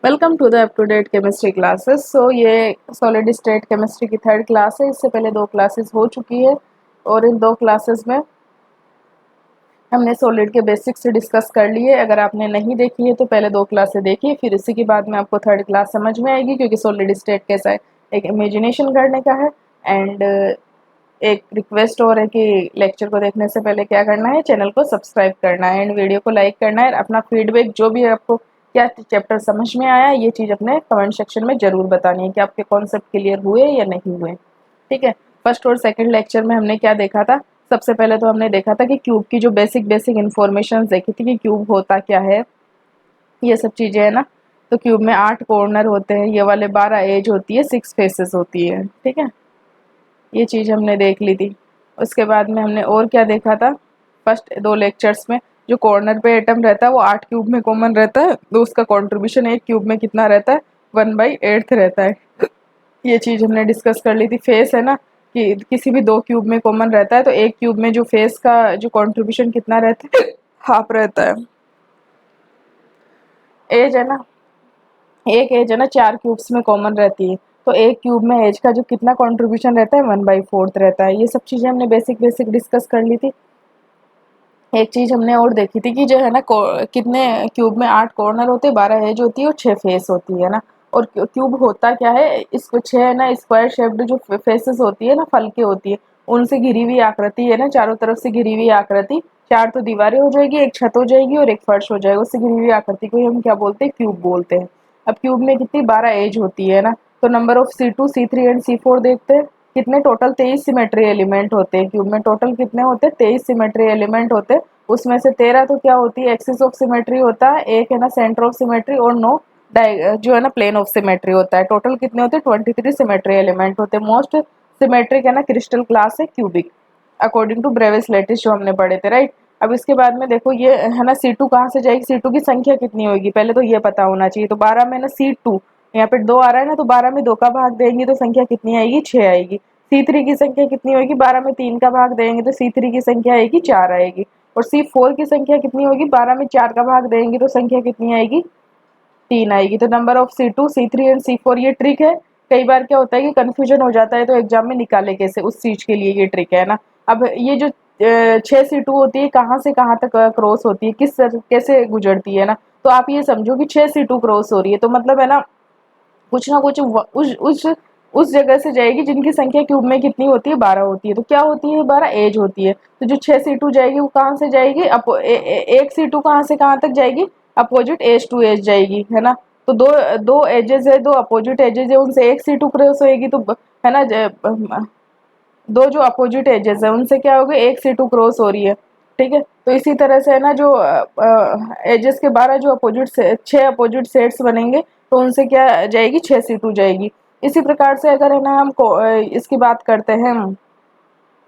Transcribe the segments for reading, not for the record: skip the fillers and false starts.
Welcome to the up to date chemistry classes. ये solid state chemistry की third class है। इससे पहले दो क्लासेस हो चुकी है और इन दो क्लासेस में हमने सॉलिड के बेसिक्स डिस्कस कर लिए। अगर आपने नहीं देखी है तो पहले दो क्लासेस देखिए, फिर इसी के बाद में आपको थर्ड क्लास समझ में आएगी, क्योंकि सॉलिड स्टेट कैसा है एक इमेजिनेशन करने का है। एंड एक रिक्वेस्ट और है कि लेक्चर को देखने से पहले क्या करना है, चैनल को सब्सक्राइब करना है एंड वीडियो को लाइक करना है। अपना फीडबैक जो भी आपको क्या चैप्टर समझ में आया ये चीज़ अपने कमेंट सेक्शन में ज़रूर बतानी है कि आपके कॉन्सेप्ट क्लियर हुए या नहीं हुए। ठीक है। फर्स्ट और सेकंड लेक्चर में हमने क्या देखा था? सबसे पहले तो हमने देखा था कि क्यूब की जो बेसिक इन्फॉर्मेशन देखी थी कि क्यूब होता क्या है, ये सब चीज़ें है ना। तो क्यूब में 8 कॉर्नर होते हैं, ये वाले 12 एज होती है, 6 फेसेस होती है। ठीक है, ये चीज़ हमने देख ली थी। उसके बाद में हमने और क्या देखा था? फर्स्ट दो लेक्चर्स में जो कॉर्नर पे एटम रहता है वो 8 क्यूब में कॉमन रहता है, तो उसका कंट्रीब्यूशन एक क्यूब में कितना रहता है? 1/8 रहता है। ये चीज़ हमने डिस्कस कर ली थी। फेस है ना, कि किसी भी दो क्यूब में कॉमन रहता है, तो एक क्यूब में जो फेस का जो कंट्रीब्यूशन कितना रहता है? हाफ रहता है। एज है ना, एक एज है ना 4 क्यूब्स में कॉमन रहती है, तो एक क्यूब में एज का जो कितना कंट्रीब्यूशन रहता है? 1/4 रहता है। ये सब चीज़ें हमने बेसिक डिस्कस कर ली थी। एक चीज़ हमने और देखी थी कि जो है ना कितने क्यूब में 8 कॉर्नर होते हैं, 12 एज होती है और 6 फेस होती है ना। और क्यूब होता क्या है? इसको 6 है ना स्क्वायर शेप्ड जो फेसेस होती है ना, फलके होती है, उनसे घिरी हुई आकृति है ना, चारों तरफ से घिरी हुई आकृति। 4 तो दीवारें हो जाएगी, एक छत हो जाएगी और एक फर्श हो जाएगा, उससे घिरी हुई आकृति को ही हम क्या बोलते हैं? क्यूब बोलते हैं। अब क्यूब में कितनी 12 एज होती है ना, तो number of C2 C3 and C4 देखते हैं। कितने टोटल? 23 सिमेट्री एलिमेंट होते हैं क्यूब में। टोटल कितने होते हैं? 23 सिमेट्री एलिमेंट होते हैं। उसमें से 13 तो क्या होती है? एक्सिस ऑफ सिमेट्री होता है, एक है ना सेंटर ऑफ सिमेट्री, और 9 जो है ना प्लेन ऑफ सिमेट्री होता है। टोटल कितने होते हैं? 23 सिमेट्री एलिमेंट होते हैं। मोस्ट सिमेट्रिक है ना क्रिस्टल क्लास है cubic, according to Bravais lattice जो हमने पढ़े थे, राइट। अब इसके बाद में देखो ये है ना C2 कहाँ से जाएगी? C2 की संख्या कितनी होगी पहले तो ये पता होना चाहिए। तो 12 में ना C2, यहाँ पे 2 आ रहा है ना, तो 12 में 2 का भाग देंगे तो संख्या कितनी आएगी? 6 आएगी। C3 की संख्या कितनी होगी? 12 में 3 का भाग देंगे तो C3 की संख्या आएगी 4 आएगी। और C4 की संख्या कितनी होगी? 12 में 4 का भाग देंगे तो संख्या कितनी आएगी? 3 आएगी। तो number of C2 C3 and C4, ये ट्रिक है। कई बार क्या होता है कि कंफ्यूजन हो जाता है, तो एग्जाम में निकाले कैसे, उस चीज के लिए ये ट्रिक है ना। अब ये जो 6 C2 होती है कहाँ से कहाँ तक क्रॉस होती है, किस कैसे गुजरती है ना, तो आप ये समझो कि 6 C2 क्रॉस हो रही है, तो मतलब है ना कुछ ना कुछ उस जगह से जाएगी जिनकी संख्या क्यूब में कितनी होती है? 12 होती है। तो क्या होती है? 12 एज होती है। तो जो 6 C2 जाएगी वो कहाँ से जाएगी? एक C2 कहाँ से कहाँ तक जाएगी? अपोजिट एज टू एज जाएगी, है ना। तो दो दो एजेस है, दो अपोजिट एजेस है, उनसे एक C2 क्रॉस होएगी, तो है ना दो जो अपोजिट एजेस है उनसे क्या होगा? एक C2 क्रॉस हो रही है। ठीक है, तो इसी तरह से है ना जो एजेस के 12 जो अपोजिट से 6 अपोजिट सेट्स बनेंगे, तो उनसे क्या जाएगी? 6 C2 जाएगी। इसी प्रकार से अगर है ना हम इसकी बात करते हैं,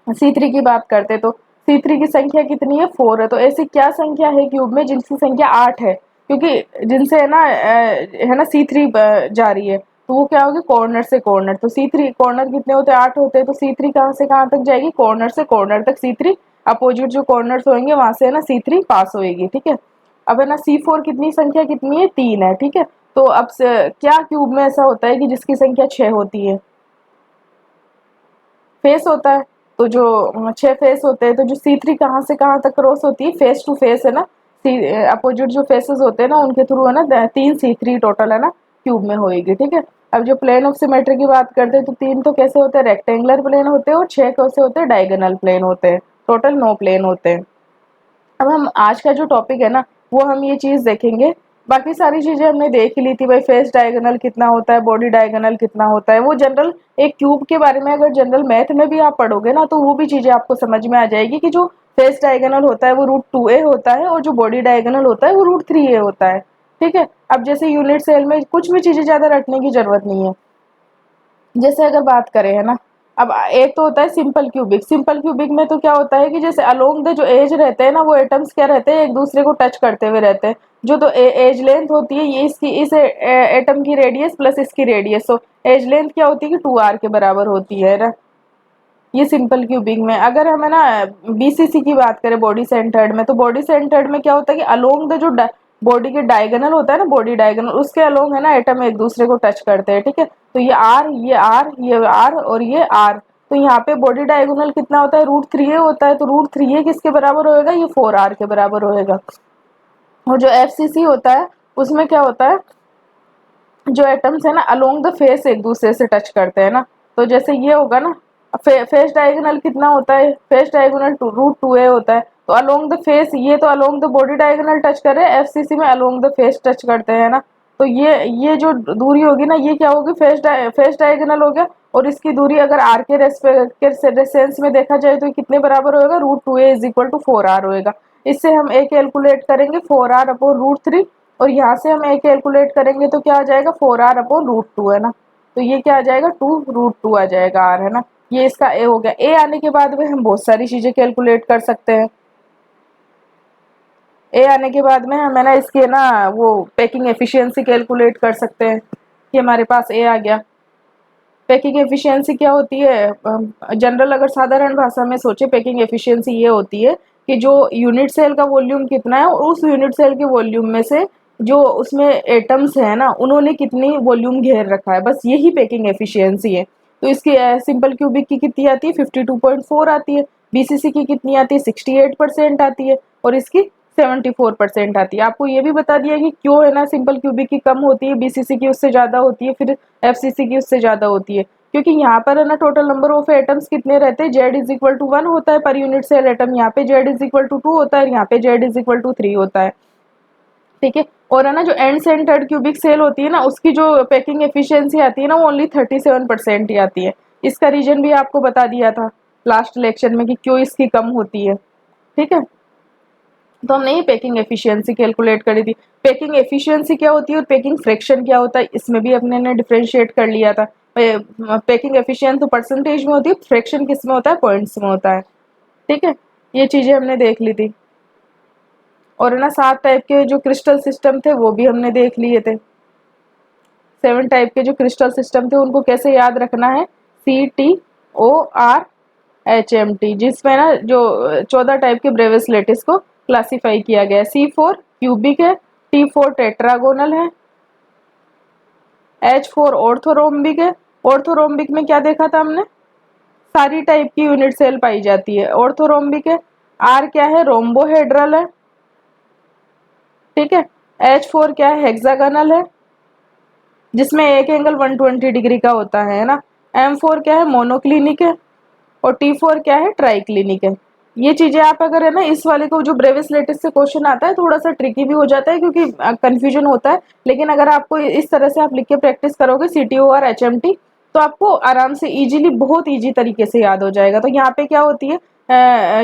C3 की बात करते हैं, तो C3 की संख्या कितनी है? 4 है। तो ऐसी क्या संख्या है क्यूब में जिनकी संख्या 8 है? क्योंकि जिनसे है ना C3 जा रही है, तो वो क्या होगी? कॉर्नर से कॉर्नर। तो C3 कॉर्नर कितने होते हैं? 8 होते हैं। तो C3 कहाँ से कहाँ तक जाएगी? कॉर्नर से कॉर्नर तक C3, अपोजिट जो कॉर्नर्स होंगे वहां से है ना C3 पास होएगी। ठीक है। अब है ना C4 कितनी संख्या कितनी है? 3 है। ठीक है। तो अब क्या क्यूब में ऐसा होता है कि जिसकी संख्या 6 होती है? फेस होता है। तो जो 6 फेस होते हैं, तो जो C3 कहाँ से कहाँ तक क्रॉस होती है? फेस टू फेस है ना, अपोजिट जो फेसेस होते हैं ना उनके थ्रू है ना 3 C3 टोटल है ना क्यूब में होएगी। ठीक है। अब जो प्लेन ऑफ सिमेट्री की बात करते हैं, तो 3 तो कैसे होते हैं? रेक्टेंगुलर प्लेन होते हैं, और 6 कैसे होते हैं? डायगोनल प्लेन होते हैं। टोटल 9 प्लेन होते हैं। अब हम आज का जो टॉपिक है ना वो हम ये चीज़ देखेंगे। बाकी सारी चीज़ें हमने देख ही ली थी भाई, फेस डायगोनल कितना होता है, बॉडी डायगोनल कितना होता है, वो जनरल एक क्यूब के बारे में अगर जनरल मैथ में भी आप पढ़ोगे ना तो वो भी चीज़ें आपको समझ में आ जाएगी कि जो फेस डायगोनल होता है वो √2a होता है, और जो बॉडी डायगोनल होता है वो √3a होता है। ठीक है। अब जैसे यूनिट सेल में कुछ भी चीज़ें ज़्यादा रटने की जरूरत नहीं है। जैसे अगर बात करें है ना, अब एक तो होता है सिंपल क्यूबिक। सिंपल क्यूबिक में तो क्या होता है कि जैसे अलोंग द जो एज रहते हैं ना, वो एटम्स क्या रहते हैं? एक दूसरे को टच करते हुए रहते हैं। जो तो एज लेंथ होती है, ये इसकी इस एटम की रेडियस प्लस इसकी रेडियस, तो एज लेंथ क्या होती है कि 2r के बराबर होती है ना। ये सिंपल क्यूबिक में। अगर हम है ना BCC की बात करें, बॉडी सेंटर्ड में, तो बॉडी सेंटर्ड में क्या होता है कि अलोंग द जो बॉडी के डायगोनल होता है ना, बॉडी डायगोनल, उसके अलोंग है ना एटम एक दूसरे को टच करते हैं, ठीक है। तो ये आर, ये आर, ये आर और ये आर। तो यहाँ पे बॉडी डायगोनल कितना होता है, √3a होता है। तो √3a किसके बराबर होएगा, ये 4r के बराबर होएगा। और जो FCC होता है उसमें क्या होता है, जो एटम्स है ना अलोंग द फेस एक दूसरे से टच करते हैं ना। तो जैसे ये होगा ना, फेस डायगोनल कितना होता है, फेस डायगोनल √2a होता है। तो अलोंग द फेस, ये तो along the body diagonal touch कर रहे हैं, FCC में अलोंग द फेस टच करते हैं ना। तो ये जो दूरी होगी ना, ये क्या होगी, फेस डायगोनल हो गया। और इसकी दूरी अगर आर के रेसेंस में देखा जाए तो कितने बराबर होएगा, √2a = 4r होएगा। इससे हम a कैलकुलेट करेंगे 4r/√3, और यहाँ से हम a कैलकुलेट करेंगे तो क्या आ जाएगा, 4r/√2 है ना। तो ये क्या आ जाएगा, 2√2 आ जाएगा r, है ना। ये इसका a हो गया। a आने के बाद में हम बहुत सारी चीजें कैलकुलेट कर सकते हैं। ए आने के बाद में हमें ना इसके ना वो पैकिंग एफिशिएंसी कैलकुलेट कर सकते हैं कि हमारे पास ए आ गया। पैकिंग एफिशिएंसी क्या होती है, जनरल अगर साधारण भाषा में सोचे, पैकिंग एफिशिएंसी ये होती है कि जो यूनिट सेल का वॉल्यूम कितना है और उस यूनिट सेल के वॉल्यूम में से जो उसमें एटम्स है ना उन्होंने कितनी वॉल्यूम घेर रखा है, बस यही पैकिंग एफिशिएंसी है। तो इसकी सिंपल क्यूबिक की कितनी आती है, 52.4 आती है। बीसीसी की कितनी आती है, 68% आती है। और इसकी 74% आती है। आपको ये भी बता दिया कि क्यों है ना सिंपल क्यूबिक की कम होती है, बीसीसी की उससे ज़्यादा होती है, फिर एफसीसी की उससे ज़्यादा होती है। क्योंकि यहाँ पर है ना टोटल नंबर ऑफ एटम्स कितने रहते हैं, Z = 1 होता है पर यूनिट सेल एटम, यहाँ पे Z = 2 होता है, यहाँ पे Z = 3 होता है, ठीक है। और है ना जो एंड सेंटर्ड क्यूबिक सेल होती है ना, उसकी जो पैकिंग एफिशिएंसी आती है ना, वो ओनली 37% ही आती है। इसका रीजन भी आपको बता दिया था लास्ट लेक्चर में कि क्यों इसकी कम होती है, ठीक है। तो हमने ये पैकिंग एफिशिएंसी कैलकुलेट करी थी। पैकिंग एफिशिएंसी क्या होती है और पैकिंग फ्रैक्शन क्या होता है, इसमें भी अपने ने डिफरेंशिएट कर लिया था। पैकिंग एफिशिएंसी तो परसेंटेज में होती है, फ्रैक्शन किस में होता है, पॉइंट्स में होता है, ठीक है। ये चीजें हमने देख ली थी। और है ना 7 टाइप के जो क्रिस्टल सिस्टम थे वो भी हमने देख लिए थे। 7 टाइप के जो क्रिस्टल सिस्टम थे उनको कैसे याद रखना है, CTOR HMT, जिसमें ना जो 14 टाइप के ब्रेविस लेटिस को क्लासिफाई किया गया है। C4 क्यूबिक है, T4 टेट्रागोनल है, H4 ऑर्थोरोम्बिक है। ऑर्थोरोम्बिक में क्या देखा था हमने, सारी टाइप की यूनिट सेल पाई जाती है, ऑर्थोरोम्बिक है। R क्या है, रोम्बोहेड्रल है, ठीक है। H4 क्या है, हेक्सागोनल है, जिसमें एक एंगल 120 डिग्री का होता है ना। M4 क्या है, मोनोक्लिनिक है। और T4 क्या है, ट्राइक्लिनिक है। ये चीजें आप अगर है ना इस वाले को जो ब्रेविस लेटिस से क्वेश्चन आता है थोड़ा सा ट्रिकी भी हो जाता है क्योंकि कंफ्यूजन होता है, लेकिन अगर आपको इस तरह से आप लिख के प्रैक्टिस करोगे CTOR HMT तो आपको आराम से इजीली, बहुत इजी तरीके से याद हो जाएगा। तो यहाँ पे क्या होती है,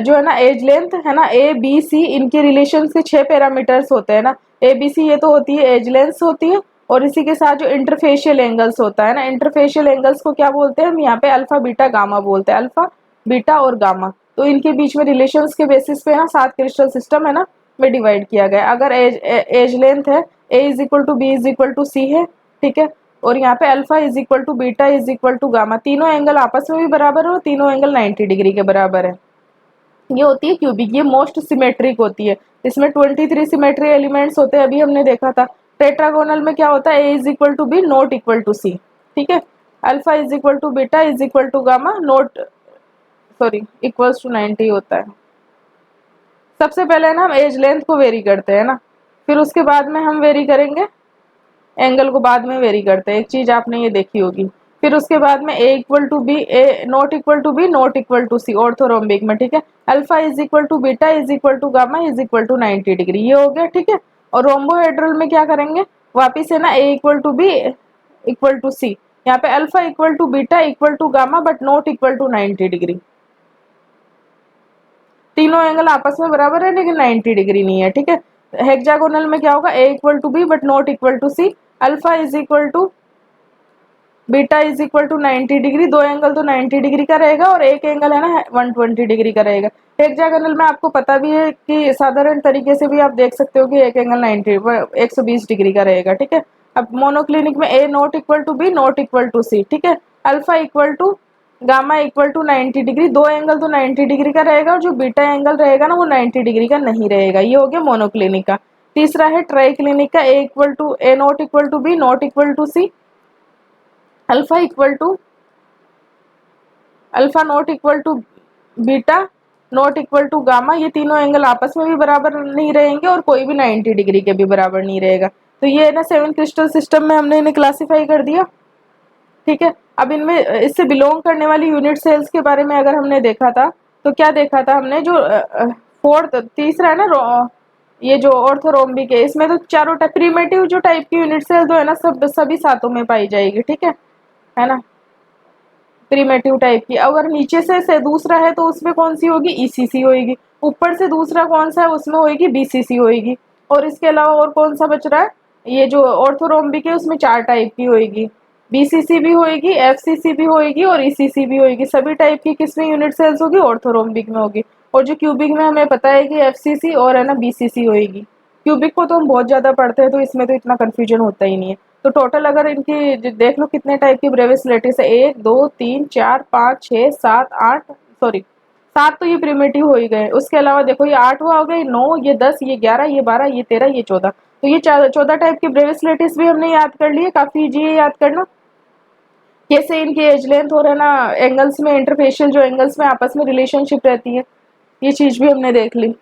जो है ना एज लेंथ है ना, ABC, इनके रिलेशन के 6 पैरामीटर्स होते हैं ना। ABC ये तो होती है एज लेंथ होती है, और इसी के साथ जो इंटरफेशियल एंगल्स होता है ना, इंटरफेशियल एंगल्स को क्या बोलते हैं हम यहाँ पे, अल्फा बीटा गामा बोलते हैं, अल्फा बीटा और गामा। तो इनके बीच में रिलेशंस के बेसिस पे ना 7 क्रिस्टल सिस्टम है ना में डिवाइड किया गया। अगर एज लेंथ है A = B = C है, ठीक है। और यहाँ पे अल्फा बीटा गामा, तीनों एंगल आपस में भी बराबर है और तीनों एंगल 90 डिग्री के बराबर है। ये होती है क्यूबिक, ये मोस्ट सिमेट्रिक होती है। इसमें 23 सिमेट्री एलिमेंट्स होते हैं, अभी हमने देखा था। टेट्रागोनल में क्या होता है, A = B ≠ C, ठीक है। Alpha beta gamma note sorry =90 होता है। सबसे पहले ना हम एज लेंथ को वेरी करते हैं ना, फिर उसके बाद में हम वेरी करेंगे एंगल को, बाद में वेरी करते हैं। एक चीज आपने ये देखी होगी। फिर उसके बाद में A = B, A ≠ C orthorhombic में, ठीक है। अल्फा बीटा गामा 90 डिग्री, ये हो गया, ठीक है। और रोम्बोहेड्रल में क्या करेंगे, वापिस है ना A = B = C, यहाँ पे alpha beta gamma but not = 90 degree. तीनों एंगल आपस में बराबर है लेकिन 90 डिग्री नहीं है, ठीक है। हेक्सागोनल में क्या होगा, A = B but not = C, alpha beta 90 degree, दो एंगल तो 90 डिग्री का रहेगा और एक एंगल है ना 120 डिग्री का रहेगा। हेक्सागोनल में आपको पता भी है कि साधारण तरीके से भी आप देख सकते हो कि एक एंगल 120 डिग्री का रहेगा, ठीक है। अब मोनोक्लिनिक में A ≠ B ≠ C, ठीक है। अल्फा गामा = 90 डिग्री, दो एंगल तो 90 डिग्री का रहेगा और जो बीटा एंगल रहेगा ना वो 90 डिग्री का नहीं रहेगा। ये हो गया मोनोक्लिनिक का। तीसरा है ट्राइक्लिनिक का, a equal to a not equal to b not equal to c, alpha equal to alpha not equal to beta not equal to gamma. ये तीनों एंगल आपस में भी बराबर नहीं रहेंगे और कोई भी 90 डिग्री के भी बराबर नहीं रहेगा। तो ये ना 7 क्रिस्टल सिस्टम में हमने इन्हें क्लासीफाई कर दिया। ठीक है, अब इनमें इससे बिलोंग करने वाली यूनिट सेल्स के बारे में अगर हमने देखा था तो क्या देखा था हमने, जो फोर्थ तीसरा है ना, ये जो ऑर्थोरोम्बिक है, इसमें तो चारों टाइप प्रीमेटिव जो टाइप की यूनिट सेल जो है ना, सब सभी सातों में पाई जाएगी। ठीक है ना, प्रीमेटिव टाइप की। अगर नीचे से दूसरा है तो उसमें कौन सी होगी, ईसीसी होगी। ऊपर से दूसरा कौन सा है, उसमें होगी बीसीसी होगी। और इसके अलावा और कौन सा बच रहा है, ये जो ऑर्थोरोम्बिक है उसमें 4 टाइप की होगी, बीसीसी भी होगी, एफसीसी भी होगी और ईसीसी भी होगी। सभी टाइप की किसमें यूनिट सेल्स होगी, ऑर्थोरोम्बिक में होगी। और जो क्यूबिक में हमें पता है कि एफसीसी और है ना बीसीसी होगी। क्यूबिक को तो हम बहुत ज्यादा पढ़ते हैं तो इसमें तो इतना कंफ्यूजन होता ही नहीं है। तो टोटल अगर इनकी देख लो कितने टाइप की ब्रेविस लेटिस है, 1 2 3 4 5 6 7 8, सॉरी 7 तो ये प्रिमिटिव हो ही गए। उसके अलावा देखो ये 8 हुआ हो गए, 9, ये 10, ये 11, ये 12, ये 13, ये 14। तो ये 14 टाइप की ब्रेविस लेटिस भी हमने याद कर लिए। काफी इजी है याद करना। कैसे इनकी एज लेंथ और है ना एंगल्स में, इंटरफेशियल जो एंगल्स में आपस में रिलेशनशिप रहती है, ये चीज भी हमने देख ली।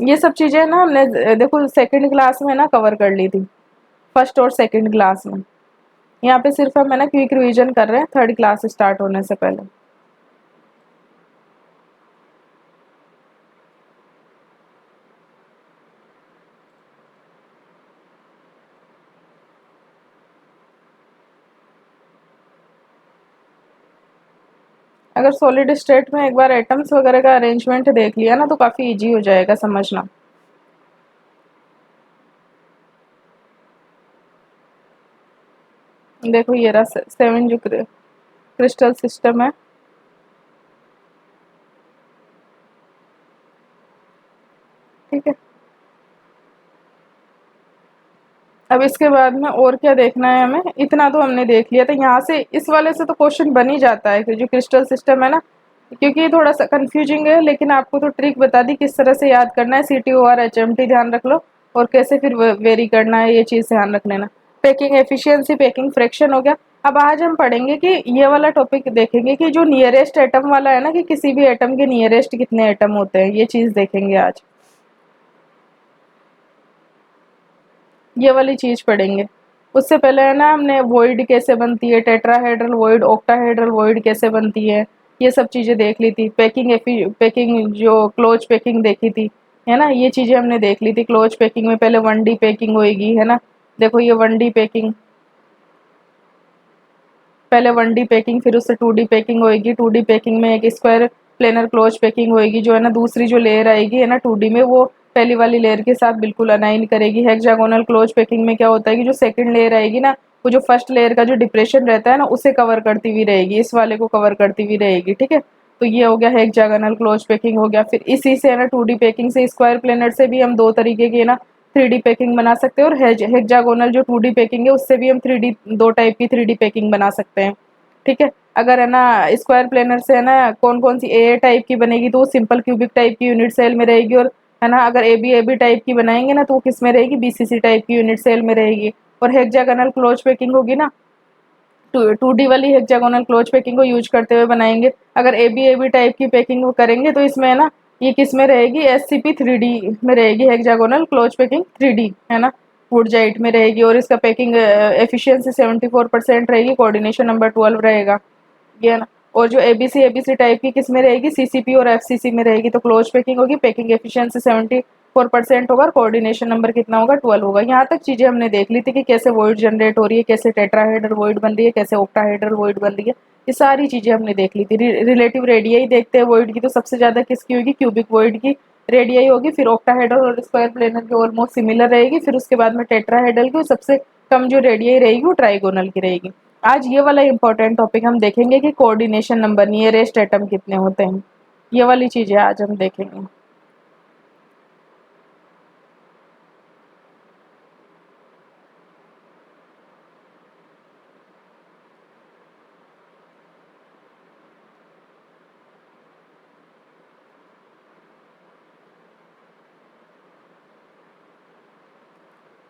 ये सब चीजें ना हमने देखो सेकंड क्लास में ना कवर कर ली थी, फर्स्ट और सेकंड क्लास में। यहाँ पे सिर्फ हम है ना क्विक रिवीजन कर रहे हैं थर्ड क्लास स्टार्ट होने से पहले। अगर सॉलिड स्टेट में एक बार एटम्स वगैरह का अरेंजमेंट देख लिया ना तो काफी इजी हो जाएगा समझना। देखो ये रहा 7 जो क्रिस्टल सिस्टम है। ठीक है, अब इसके बाद में और क्या देखना है हमें, इतना तो हमने देख लिया था। यहाँ से इस वाले से तो क्वेश्चन बन ही जाता है कि जो क्रिस्टल सिस्टम है ना, क्योंकि ये थोड़ा सा कंफ्यूजिंग है, लेकिन आपको तो ट्रिक बता दी किस तरह से याद करना है। CTOR HMT ध्यान रख लो, और कैसे फिर वेरी करना है, ये चीज़ ध्यान रख लेना। पैकिंग एफिशिएंसी, पैकिंग फ्रैक्शन हो गया। अब आज हम पढ़ेंगे कि ये वाला टॉपिक देखेंगे कि जो नियरेस्ट एटम वाला है ना, कि किसी भी एटम के नियरेस्ट कितने एटम होते हैं, ये चीज़ देखेंगे आज। ये वाली चीज पढ़ेंगे। उससे पहले है ना हमने वॉइड कैसे बनती है, टेट्राहेड्रल वॉइड, ऑक्टाहेड्रल वॉइड कैसे बनती है, ये सब चीजें देख ली थी। पैकिंग जो क्लोज पैकिंग देखी थी, है ना, ये चीजें हमने देख ली थी। क्लोज पैकिंग में पहले 1D पैकिंग होगी, है ना। देखो ये 1D पैकिंग, पहले 1D पैकिंग, फिर उससे 2D पैकिंग होगी। 2D पैकिंग में एक स्क्वायर प्लेनर क्लोज पैकिंग होगी, जो है ना दूसरी जो लेयर आएगी है ना 2D में, वो पहली वाली लेयर के साथ बिल्कुल अलाइन करेगी। हेक्सागोनल क्लोज पैकिंग में क्या होता है कि जो सेकंड लेयर आएगी ना, वो जो फर्स्ट लेयर का जो डिप्रेशन रहता है ना, उसे कवर करती हुई रहेगी, इस वाले को कवर करती हुई रहेगी। ठीक है, तो ये हो गया हेक्सागोनल क्लोज पैकिंग हो गया। फिर इसी से है ना 2D पैकिंग से, स्क्वायर प्लेनर से भी हम दो तरीके की है ना 3D पैकिंग बना सकते हैं। और हेक्सागोनल जो 2D पैकिंग है उससे भी हम 3D, दो टाइप की 3D पैकिंग बना सकते हैं। ठीक है, अगर है ना स्क्वायर प्लेनर से है ना कौन कौन सी ए टाइप की बनेगी, तो वो सिंपल क्यूबिक टाइप की यूनिट सेल में रहेगी। और है ना अगर ए बी टाइप की बनाएंगे ना तो वो किस में रहेगी, बीसीसी टाइप की यूनिट सेल में रहेगी। और हेक्सागोनल क्लोज पैकिंग होगी ना, 2D वाली हेक्सागोनल क्लोज पैकिंग को यूज करते हुए बनाएंगे। अगर ए बी टाइप की पैकिंग करेंगे तो इसमें है ना ये किस में रहेगी, SCP 3D में रहेगी। हेक्सागोनल क्लोज पैकिंग 3D है ना, वुडजाइट में रहेगी। और इसका पैकिंग एफिशिएंसी 74% रहेगी, कोऑर्डिनेशन नंबर 12 रहेगा, ये है ना। और जो एबीसी टाइप की किस में रहेगी, सीसीपी और एफसीसी में रहेगी। तो क्लोज पैकिंग होगी, पैकिंग एफिशिएंसी 74% होगा, कोऑर्डिनेशन नंबर कितना होगा, 12 होगा। यहाँ तक चीजें हमने देख ली थी कि कैसे वॉइड जनरेट हो रही है, कैसे टेट्राहेड्रल वॉइड बन रही है, कैसे ऑक्टाहेड्रल वॉइड बन रही है। ये सारी चीजें हमने देख ली थी। रिलेटिव रेडियाई देखते हैं वॉइड की, तो सबसे ज्यादा किसकी होगी, क्यूबिक वॉइड की रेडियाई होगी। फिर ऑक्टाहेड्रल और स्क्वायर प्लेनर की ऑलमोस्ट सिमिलर रहेगी। फिर उसके बाद में टेट्राहेड्रल की सबसे कम जो रेडियाई रहेगी वो ट्राइगोनल की रहेगी। आज ये वाला इंपॉर्टेंट टॉपिक हम देखेंगे कि कोऑर्डिनेशन नंबर, नियरेस्ट एटम कितने होते हैं। ये वाली चीजें आज हम देखेंगे।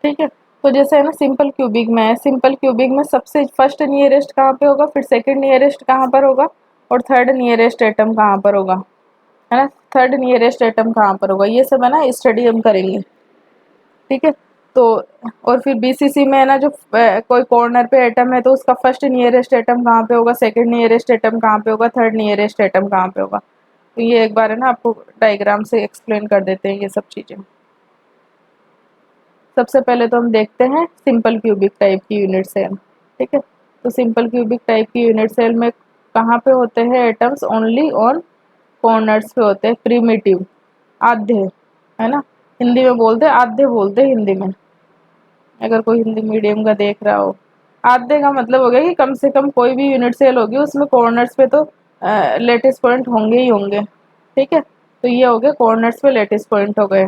ठीक है। तो जैसे है ना सिंपल क्यूबिक में है, सिंपल क्यूबिक में सबसे फर्स्ट नियरेस्ट कहाँ पे होगा, फिर सेकंड नियरेस्ट कहाँ पर होगा, और थर्ड नियरेस्ट एटम कहाँ पर होगा, है ना, थर्ड नियरेस्ट एटम कहाँ पर होगा, ये सब है ना स्टडी हम करेंगे। ठीक है। तो और फिर बीसीसी में है ना जो कोई कॉर्नर पे एटम है तो उसका फर्स्ट नियरेस्ट एटम कहाँ पे होगा, सेकंड नियरेस्ट एटम कहाँ पे होगा, थर्ड नियरेस्ट एटम कहाँ पे होगा। तो ये एक बार है ना आपको डायग्राम से एक्सप्लेन कर देते हैं ये सब चीज़ें। सबसे पहले तो हम देखते हैं सिंपल क्यूबिक टाइप की यूनिट सेल। ठीक है। तो सिंपल क्यूबिक टाइप की यूनिट सेल में कहाँ पे होते हैं एटम्स, ओनली ऑन कॉर्नर्स पे होते हैं, प्रिमिटिव, आधे, है ना, हिंदी में बोलते हैं आधे, बोलते हैं हिंदी में, अगर कोई हिंदी मीडियम का देख रहा हो। आधे का मतलब हो गया कि कम से कम कोई भी यूनिट सेल होगी उसमें कॉर्नर्स पे तो लेटेस्ट पॉइंट होंगे ही होंगे। ठीक है। तो ये हो गए कॉर्नर्स पे लेटेस्ट पॉइंट हो गए।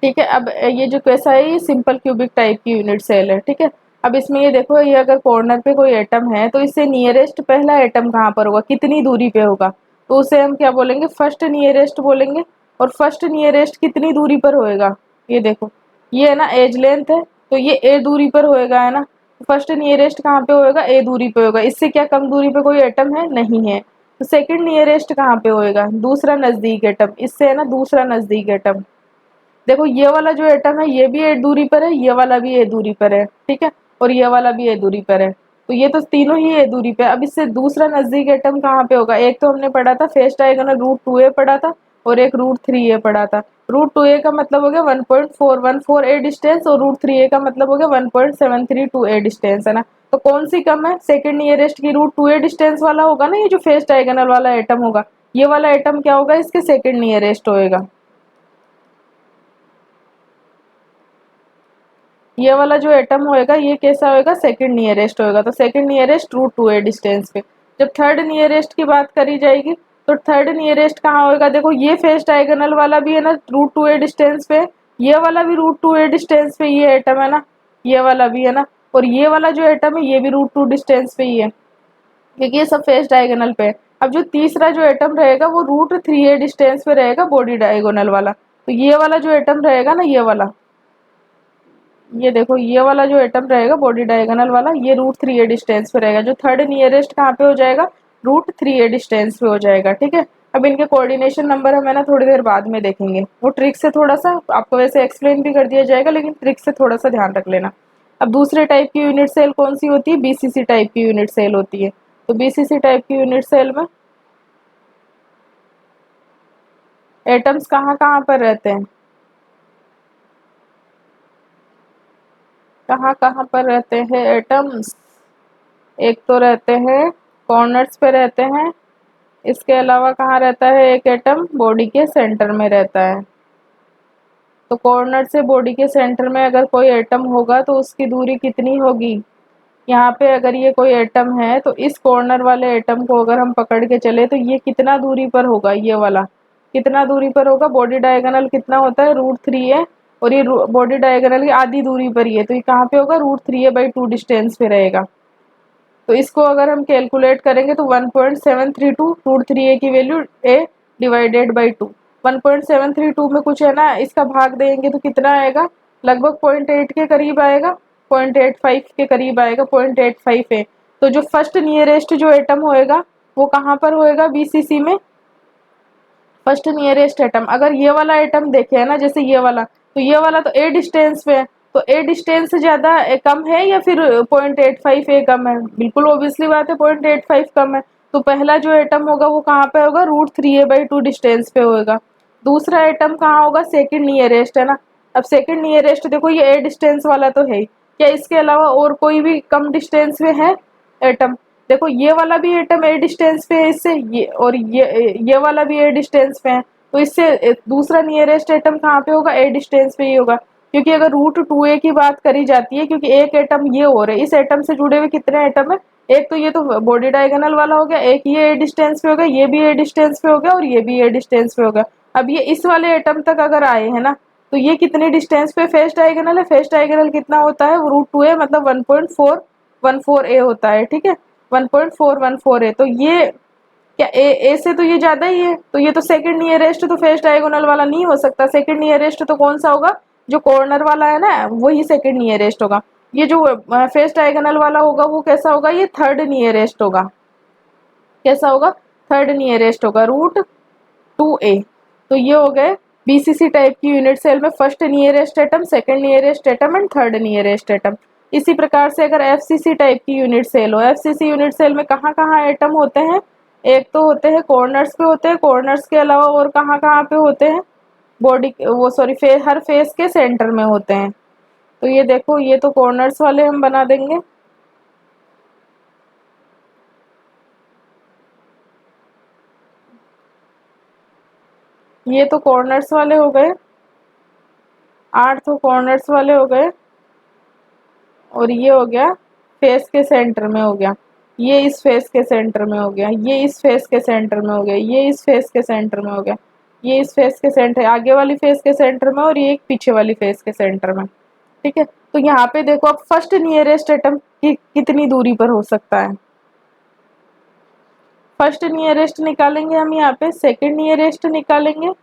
ठीक है। अब ये जो कैसा है, ये सिंपल क्यूबिक टाइप की यूनिट सेल है। ठीक है। अब इसमें ये देखो, ये अगर कॉर्नर पे कोई एटम है तो इससे नियरेस्ट पहला एटम कहाँ पर होगा, कितनी दूरी पे होगा, तो उसे हम क्या बोलेंगे, फर्स्ट नियरेस्ट बोलेंगे। और फर्स्ट नियरेस्ट कितनी दूरी पर होएगा, ये देखो, ये है ना एज लेंथ है, तो ये ए दूरी पर होएगा, है ना। फर्स्ट नियरेस्ट कहाँ पे होएगा, ए दूरी पे होगा, इससे क्या कम दूरी पे कोई एटम है, नहीं है। तो सेकंड नियरेस्ट कहाँ पे होएगा, दूसरा नजदीक एटम, इससे है ना दूसरा नजदीक एटम। देखो ये वाला जो एटम है ये भी ए दूरी पर है, ये वाला भी ए दूरी पर है, ठीक है, और ये वाला भी ए दूरी पर है, तो ये तो तीनों ही ए दूरी पे। अब इससे दूसरा नजदीक एटम कहाँ पे होगा, एक तो हमने पढ़ा था फेस डायगोनल √2a पढ़ा था, और एक √3a पढ़ा था। √2a का मतलब हो गया 1.414 ए डिस्टेंस, और √3a का मतलब हो गया 1.732 ए डिस्टेंस, है ना। तो कौन सी कम है, सेकंड नियरेस्ट की √2a डिस्टेंस वाला होगा ना, ये जो फेस डायगोनल वाला एटम होगा, ये वाला एटम क्या होगा, इसके सेकंड नियरेस्ट होएगा। ये वाला जो एटम होएगा ये कैसा होएगा, सेकंड नियरेस्ट होएगा, तो सेकंड नियरेस्ट √2a डिस्टेंस पे। जब थर्ड नियरेस्ट की बात करी जाएगी तो थर्ड नियरेस्ट कहाँ होएगा, देखो ये फेस डायगोनल वाला भी है ना √2a डिस्टेंस पे, ये वाला भी √2a डिस्टेंस पे ये एटम है ना, ये वाला भी है ना, और ये वाला जो एटम है ये भी √2 डिस्टेंस पे ही है, क्योंकि ये सब फेस डायगोनल पे है। अब जो तीसरा जो एटम रहेगा वो √3a डिस्टेंस पे रहेगा, बॉडी डायगोनल वाला। तो ये वाला जो एटम रहेगा ना, ये वाला, ये देखो ये वाला जो एटम रहेगा बॉडी डायगोनल वाला, ये √3a डिस्टेंस पे रहेगा। जो थर्ड नियरेस्ट कहाँ पे हो जाएगा, √3a डिस्टेंस पे हो जाएगा। ठीक है। अब इनके कोऑर्डिनेशन नंबर हम है ना थोड़ी देर बाद में देखेंगे, वो ट्रिक से थोड़ा सा आपको वैसे एक्सप्लेन भी कर दिया जाएगा, लेकिन ट्रिक से थोड़ा सा ध्यान रख लेना। अब दूसरे टाइप की यूनिट सेल कौन सी होती है, बीसीसी टाइप की यूनिट सेल होती है। तो बीसीसी टाइप की यूनिट सेल में एटम्स कहाँ कहाँ पर रहते हैं, कहाँ कहाँ पर रहते हैं एटम्स, एक तो रहते हैं कॉर्नर्स पे रहते हैं, इसके अलावा कहाँ रहता है एक एटम, बॉडी के सेंटर में रहता है। तो कॉर्नर से बॉडी के सेंटर में अगर कोई एटम होगा तो उसकी दूरी कितनी होगी, यहाँ पे अगर ये कोई एटम है तो इस कॉर्नर वाले एटम को अगर हम पकड़ के चले तो ये कितना दूरी पर होगा, ये वाला कितना दूरी पर होगा, बॉडी डायगोनल कितना होता है √3a, और ये बॉडी डायगोनल की आधी दूरी पर ही है, तो ये कहाँ पे होगा, √3a/2 डिस्टेंस पे रहेगा। तो इसको अगर हम कैलकुलेट करेंगे तो 1.732 √3a की वैल्यू a डिवाइडेड बाई 2, 1.732 में कुछ है ना इसका भाग देंगे तो कितना आएगा, लगभग 0.8 के करीब आएगा, 0.85 के करीब आएगा, 0.85 है। तो जो फर्स्ट नियरेस्ट जो एटम होएगा वो कहाँ पर होएगा, बीसीसी में फर्स्ट नियरेस्ट एटम। अगर ये वाला एटम देखे है ना, जैसे ये वाला, तो ये वाला तो ए डिस्टेंस पे है, तो ए डिस्टेंस से ज्यादा कम है या फिर 0.85 ए कम है, बिल्कुल ऑब्वियसली बात है 0.85 कम है। तो पहला जो एटम होगा वो कहाँ पे होगा, √3a/2 डिस्टेंस पे होगा। दूसरा एटम कहाँ होगा, सेकंड नियरेस्ट, है ना। अब सेकंड नियरेस्ट देखो ये ए डिस्टेंस वाला तो है ही, क्या इसके अलावा और कोई भी कम डिस्टेंस में है एटम, देखो ये वाला भी एटम ए डिस्टेंस पे है इससे, ये और ये वाला भी ए डिस्टेंस पे है, तो इससे दूसरा नियरेस्ट एटम कहाँ पे होगा, ए डिस्टेंस पे ही होगा। क्योंकि अगर √2a की बात करी जाती है, क्योंकि एक एटम ये हो रहा है, इस एटम से जुड़े हुए कितने एटम है, एक तो ये तो बॉडी डायगोनल वाला हो गया, एक ये ए डिस्टेंस पे हो गया, ये भी ए डिस्टेंस पे हो गया, और ये भी ए डिस्टेंस पे हो गया। अब ये इस वाले एटम तक अगर आए है ना, तो ये कितने डिस्टेंस पे फेस डायगोनल है, फेस डायगोनल कितना होता है, √2a मतलब 1.414a होता है। ठीक है, 1.414 है, तो ये क्या ए से तो ये ज्यादा ही है, तो ये तो सेकंड नियरेस्ट तो फेस डायगोनल वाला नहीं हो सकता, सेकंड नियरेस्ट तो कौन सा होगा, जो कॉर्नर वाला है ना वही सेकंड नियरेस्ट होगा। ये जो फर्स्ट डायगोनल वाला होगा वो कैसा होगा, ये थर्ड नियरेस्ट होगा। कैसा होगा, थर्ड नियरेस्ट होगा, रूट 2a। तो ये हो गए बीसीसी टाइप की यूनिट सेल में first nearest atom, second nearest atom and third nearest atom. इसी प्रकार से अगर एफसीसी टाइप की यूनिट सेल हो, एफसीसी यूनिट सेल में कहाँ कहाँ एटम होते हैं, एक तो होते हैं कॉर्नर्स पे होते हैं, कॉर्नर्स के अलावा और कहाँ कहाँ पे होते हैं, बॉडी वो सॉरी हर फेस के सेंटर में होते हैं। तो ये देखो, ये तो कॉर्नर्स वाले हम बना देंगे। ये तो कॉर्नर्स वाले हो गए, 8 तो कॉर्नर्स वाले हो गए, और ये हो गया फेस के सेंटर में हो गया, ये इस फेस के सेंटर में हो गया, ये इस फेस के सेंटर में हो गया, ये इस फेस के सेंटर में हो गया, ये इस फेस के सेंटर आगे वाली फेस के सेंटर में, और ये एक पीछे वाली फेस के सेंटर में। ठीक है, तो यहाँ पे देखो अब फर्स्ट नियरेस्ट एटम की कितनी दूरी पर हो सकता है। फर्स्ट नियरेस्ट निकालेंगे हम, यहाँ पे सेकंड नियरेस्ट निकालेंगे,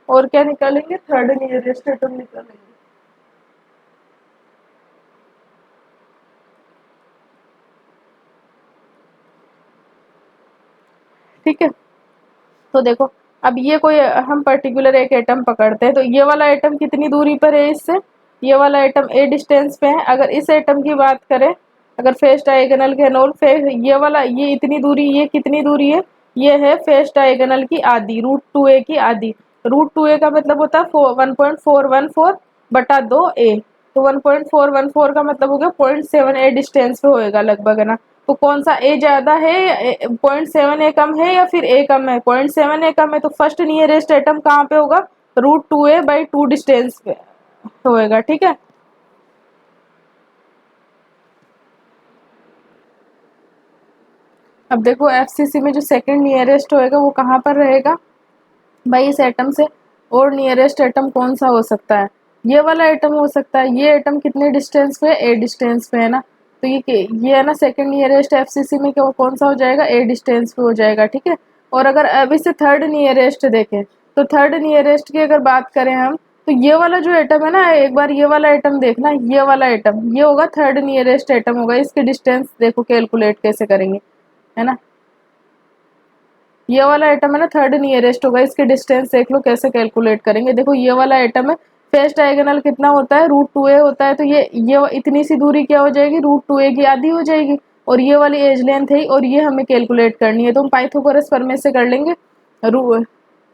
और क्या निकालेंगे, थर्ड नियरेस्ट एटम निकालेंगे। ठीक है, तो देखो अब ये कोई हम पर्टिकुलर एक एटम पकड़ते हैं, तो ये वाला एटम कितनी दूरी पर है इससे, ये वाला एटम ए डिस्टेंस पे है। अगर इस एटम की बात करें, अगर फेस डायगोनल के नोल फेस, ये वाला ये इतनी दूरी, ये कितनी दूरी है, ये है फेस डायगोनल की आधी, रूट 2a की आधी। रूट 2a का मतलब होता है 1.414 बटा 2a। तो 1.414 का मतलब हो गया 0.7a डिस्टेंस पे होएगा लगभग, है ना। तो कौन सा ए ज्यादा है, 0.7 ए कम है या फिर ए कम है, 0.7 ए कम है, तो फर्स्ट नियरेस्ट एटम कहाँ पे होगा, रूट 2a/2 डिस्टेंस पे होएगा। ठीक है, अब देखो एफसीसी में जो सेकंड नियरेस्ट होएगा वो कहाँ पर रहेगा भाई, इस एटम से और नियरेस्ट एटम कौन सा हो सकता है, ये वाला एटम हो सकता है। ये एटम कितने डिस्टेंस पे है, ए डिस्टेंस पे है ना। तो ये है ना सेकंड नियरेस्ट एफसीसी में कौन सा हो जाएगा, ए डिस्टेंस पे हो जाएगा। ठीक है, और अगर अभी से थर्ड नियरेस्ट देखें, तो थर्ड नियरेस्ट की अगर बात करें हम, तो ये वाला जो एटम है ना, एक बार ये वाला एटम देखना, ये वाला एटम ये होगा थर्ड नियरेस्ट एटम होगा। इसकी डिस्टेंस देखो कैलकुलेट कैसे करेंगे, है ना। ये वाला एटम है ना थर्ड नियरेस्ट होगा, इसके डिस्टेंस देख लो कैसे कैलकुलेट करेंगे। देखो ये वाला एटम है, फेस डायगोनल कितना होता है, रूट 2a होता है। तो ये इतनी सी दूरी क्या हो जाएगी, रूट 2a की आधी हो जाएगी, और ये वाली एज लेंथ है, और ये हमें कैलकुलेट करनी है। तो हम पाइथागोरस प्रमेय से कर लेंगे।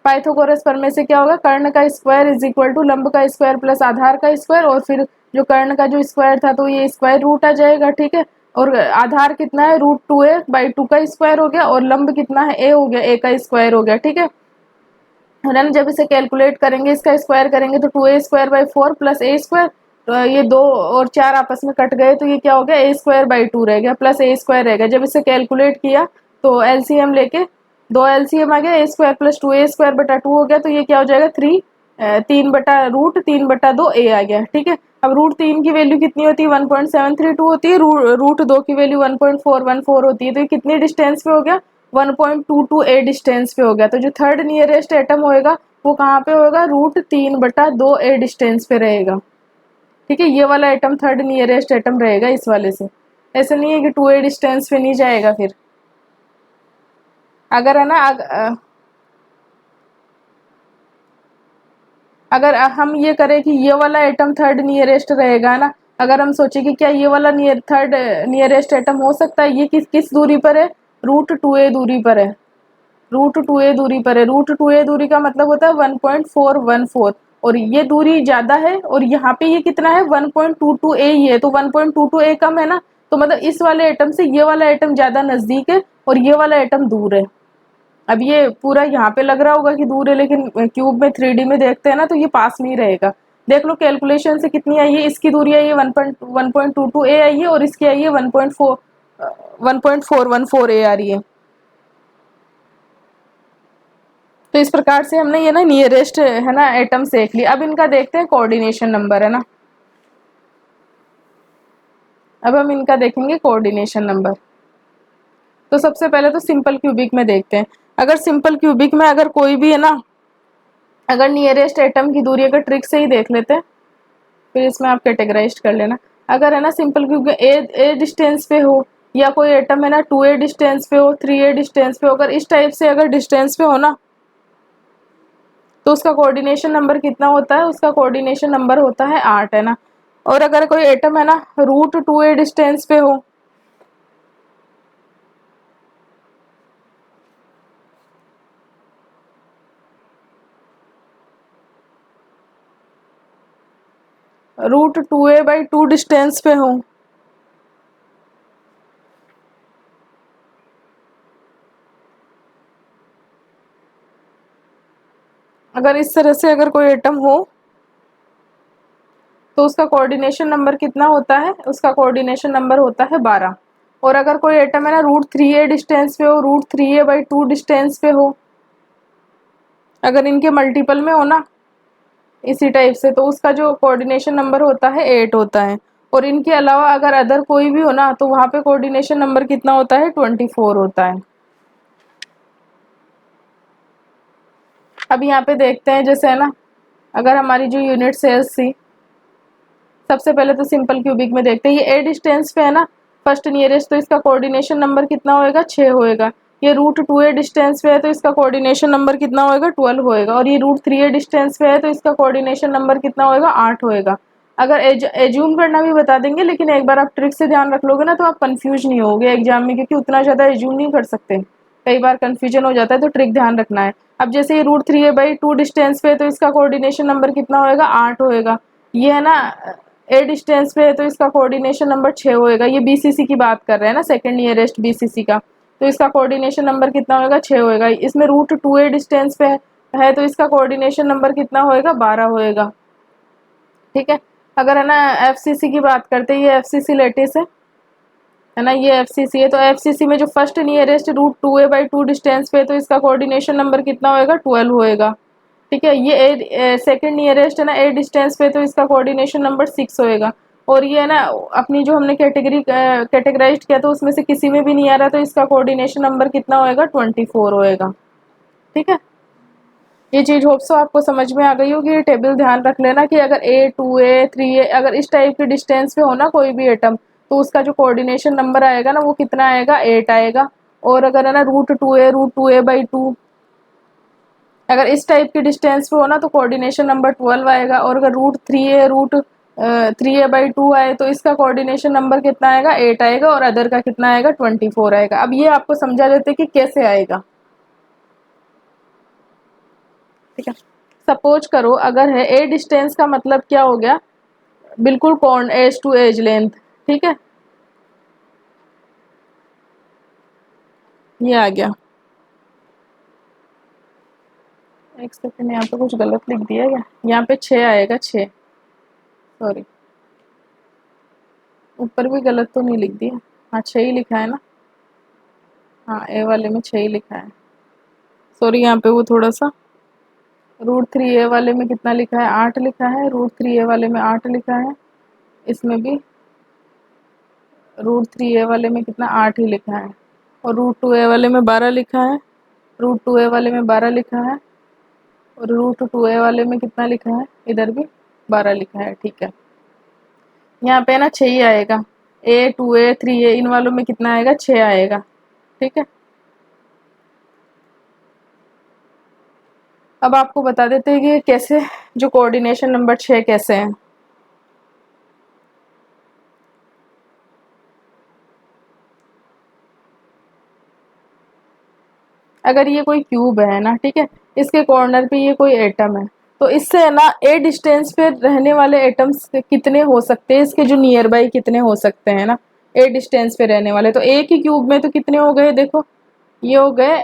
पाइथागोरस प्रमेय से क्या होगा, कर्ण का स्क्वायर इज इक्वल टू लंब का स्क्वायर प्लस आधार का स्क्वायर, और फिर जो कर्ण का जो स्क्वायर था तो ये स्क्वायर रूट आ जाएगा। ठीक है, और आधार कितना है, रूट 2a/2 का स्क्वायर हो गया, और लंब कितना है, ए हो गया, ए का स्क्वायर हो गया। ठीक है, रन जब इसे कैलकुलेट करेंगे, इसका स्क्वायर करेंगे, तो 2a² / 4 प्लस a², तो ये 2 और 4 आपस में कट गए, तो ये क्या हो गया, a² / 2 रह गया प्लस a² रह गया। जब इसे कैलकुलेट किया तो एलसीएम लेके, 2 एलसीएम आ गया, a² + 2a² / 2 हो गया, तो ये क्या हो जाएगा, 3/√3/2a आ गया। ठीक है, अब रूट 3 की वैल्यू कितनी होती है, 1.732 होती है, रूट 2 की वैल्यू 1.414 होती है। तो ये कितने डिस्टेंस पे हो गया, 1.22a डिस्टेंस पे हो गया। तो जो थर्ड नियरेस्ट एटम होएगा वो कहाँ पे होगा, रूट 3/2a डिस्टेंस पे रहेगा। ठीक है, ये वाला एटम थर्ड नियरेस्ट एटम रहेगा इस वाले से। ऐसा नहीं है कि 2a डिस्टेंस पे नहीं जाएगा। फिर अगर है ना अगर हम ये करें कि ये वाला एटम थर्ड नियरेस्ट रहेगा ना, अगर हम सोचे कि क्या ये वाला थर्ड नियरेस्ट एटम हो सकता है, ये किस किस दूरी पर है, रूट 2a दूरी पर है, रूट 2a दूरी पर है। रूट 2a दूरी का मतलब होता है 1.414, और ये दूरी ज्यादा है, और यहाँ पे ये कितना है, 1.22a ही है, तो 1.22a कम है ना। तो मतलब इस वाले एटम से ये वाला एटम ज्यादा नजदीक है, और ये वाला एटम दूर है। अब ये पूरा यहाँ पे लग रहा होगा कि दूर है, लेकिन क्यूब में 3D में देखते हैं ना, तो ये पास में ही रहेगा। देख लो कैलकुलेशन से कितनी आई है, इसकी दूरी आई है 1.22a आई है, और इसकी आई है 1.414a आ रही है। तो इस प्रकार से हमने ये ना नियरेस्ट है ना एटम देख लिया। अब इनका देखते हैं कोऑर्डिनेशन नंबर, है ना। अब हम इनका देखेंगे कोऑर्डिनेशन नंबर। तो सबसे पहले तो सिंपल क्यूबिक में देखते हैं। अगर सिंपल क्यूबिक में अगर कोई भी है ना, अगर नियरेस्ट एटम की दूरी अगर ट्रिक से ही देख लेते हैं, फिर इसमें आप कैटेगराइज कर लेना। अगर है ना सिंपल क्यूब ए डिस्टेंस पे हो, या कोई एटम है ना 2a डिस्टेंस पे हो, 3a डिस्टेंस पे हो, अगर इस टाइप से अगर डिस्टेंस पे हो ना, तो उसका कोऑर्डिनेशन नंबर कितना होता है? उसका कोऑर्डिनेशन नंबर होता है 8, है ना। और अगर कोई एटम है ना √2a डिस्टेंस पे हो, √2a/2 डिस्टेंस पे हो, अगर इस तरह से अगर कोई एटम हो, तो उसका कोऑर्डिनेशन नंबर कितना होता है? उसका कोऑर्डिनेशन नंबर होता है 12। और अगर कोई एटम है ना √3a डिस्टेंस पे हो, √3a/2 डिस्टेंस पे हो, अगर इनके मल्टीपल में हो ना इसी टाइप से, तो उसका जो कोऑर्डिनेशन नंबर होता है 8 होता है। और इनके अलावा अगर अदर कोई भी हो ना, तो वहाँ पे कोऑर्डिनेशन नंबर कितना होता है? 24 होता है। अब यहाँ पे देखते हैं, जैसे है ना, अगर हमारी जो यूनिट सेल्स थी, सबसे पहले तो सिंपल क्यूबिक में देखते हैं, ये ए डिस्टेंस पे है ना फर्स्ट नियरेस्ट, तो इसका कोऑर्डिनेशन नंबर कितना होएगा? 6 होएगा। ये √2a डिस्टेंस पे है, तो इसका कोऑर्डिनेशन नंबर कितना होएगा? 12 होएगा। और ये √3a डिस्टेंस पे है, तो इसका कोऑर्डिनेशन नंबर कितना होएगा? 8 होएगा। अगर एज्यूम करना भी बता देंगे, लेकिन एक बार आप ट्रिक से ध्यान रख लोगे ना, तो आप कंफ्यूज नहीं होगे एग्जाम में, क्योंकि उतना ज़्यादा एज्यूम नहीं कर सकते, कई बार कंफ्यूजन हो जाता है, तो ट्रिक ध्यान रखना है। अब जैसे ये √3a/2 डिस्टेंस पे है, तो इसका कोऑर्डिनेशन नंबर कितना होएगा? 8 होएगा। ये है ना ए डिस्टेंस पे है, तो इसका कोऑर्डिनेशन नंबर 6 होएगा। ये बीसीसी की बात कर रहे हैं ना, सेकंड नियरेस्ट बीसीसी का, तो इसका कोऑर्डिनेशन नंबर कितना होएगा? 6 होएगा। इसमें √2a डिस्टेंस पे है, तो इसका कोऑर्डिनेशन नंबर कितना होएगा? 12 होएगा। ठीक है। अगर है ना एफसीसी की बात करते हैं, ये एफसीसी लेटिस है ना, ये एफसीसी है, तो एफसीसी में जो फर्स्ट नियरेस्ट √2a/2 डिस्टेंस पे है, तो इसका कोऑर्डिनेशन नंबर कितना होएगा? 12 होएगा। ठीक है। ये ए सेकंड नियरेस्ट है ना ए डिस्टेंस पे, तो इसका कोऑर्डिनेशन नंबर 6 होएगा। और ये है ना अपनी जो हमने कैटेगराइज किया, तो उसमें से किसी में भी नहीं आ रहा, तो इसका कोऑर्डिनेशन नंबर कितना होएगा? 24 होएगा। ठीक है। ये चीज़ होप सो आपको समझ में आ गई होगी। ये टेबल ध्यान रख लेना कि अगर A2A 3A अगर इस टाइप के डिस्टेंस पे हो ना कोई भी एटम, तो उसका जो कोऑर्डिनेशन नंबर आएगा ना, वो कितना आएगा? 8 आएगा। और अगर है ना √2a/2 अगर इस टाइप के डिस्टेंस पे हो ना, तो कोऑर्डिनेशन नंबर 12 आएगा। और अगर √3a/2 आए, तो इसका कोऑर्डिनेशन नंबर कितना आएगा? 8 आएगा। और अदर का कितना आएगा? 24 आएगा। अब ये आपको समझा देते कि कैसे आएगा। ठीक है। सपोज करो अगर है ए डिस्टेंस का मतलब क्या हो गया? बिल्कुल कौन एज टू एज लेंथ। ठीक है, ये आ गया। एक सेकंड, यहाँ पे कुछ गलत लिख दिया क्या? यहाँ पे 6 आएगा, 6। सॉरी, ऊपर भी गलत तो नहीं लिख दिया। हाँ, 6 ही लिखा है ना। हाँ, ए वाले में 6 ही लिखा है। सॉरी, यहाँ पे वो थोड़ा सा √3a वाले में कितना लिखा है? 8 लिखा है। √3a वाले में 8 लिखा है। इसमें भी √3a वाले में कितना? 8 ही लिखा है। और √2a वाले में 12 लिखा है। √2a वाले में 12 लिखा है। और √2a वाले में कितना लिखा है? इधर भी 12 लिखा है। ठीक है। यहाँ पे ना 6 ही आएगा। A 2a 3a इन वालों में कितना आएगा? 6 आएगा। ठीक है। अब आपको बता देते हैं कि कैसे जो कोऑर्डिनेशन नंबर 6 कैसे है। अगर ये कोई क्यूब है ना, ठीक है, इसके कॉर्नर पे ये कोई एटम है, तो इससे है ना ए डिस्टेंस पे रहने वाले एटम्स कितने हो सकते हैं? इसके जो नियर बाई कितने हो सकते हैं ना ए डिस्टेंस पे रहने वाले? तो एक ही क्यूब में तो कितने हो गए? देखो, ये हो गए,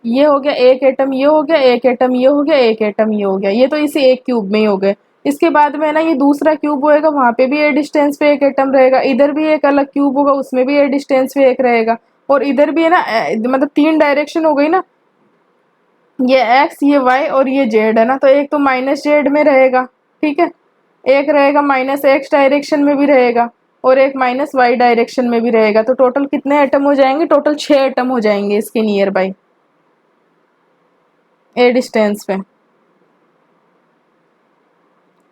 ये हो गया एक एटम, ये हो गया एक एटम, ये हो गया एक एटम, ये हो गया। ये तो इसी एक क्यूब में ही हो गए। इसके बाद में है ना ये दूसरा क्यूब होएगा, वहां पे भी ए डिस्टेंस पे एक एटम रहेगा। इधर भी एक अलग क्यूब होगा, उसमें भी ए डिस्टेंस पे एक रहेगा। और इधर भी है ना मतलब 3 डायरेक्शन हो गई ना, ये एक्स, ये वाई और ये जेड है ना। तो एक तो माइनस जेड में रहेगा, ठीक है, एक रहेगा माइनस एक्स डायरेक्शन में भी रहेगा, और एक माइनस वाई डायरेक्शन में भी रहेगा। तो टोटल कितने एटम हो जाएंगे? टोटल 6 एटम हो जाएंगे इसके नियर बाई ए डिस्टेंस पे।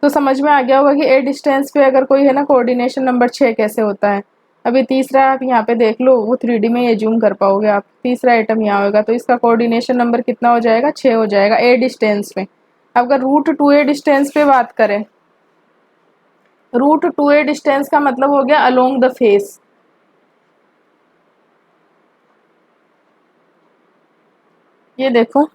तो समझ में आ गया होगा कि ए डिस्टेंस पे अगर कोई है ना कोऑर्डिनेशन नंबर 6 कैसे होता है। अभी तीसरा आप यहाँ पे देख लो, वो 3D में ये जूम कर पाओगे आप। तीसरा आइटम यहाँ होगा तो इसका कोऑर्डिनेशन नंबर कितना हो जाएगा, 6 हो जाएगा ए डिस्टेंस पे। अगर रूट टू ए डिस्टेंस पे बात करें, रूट टू ए डिस्टेंस का मतलब हो गया अलोंग द फेस। ये देखो,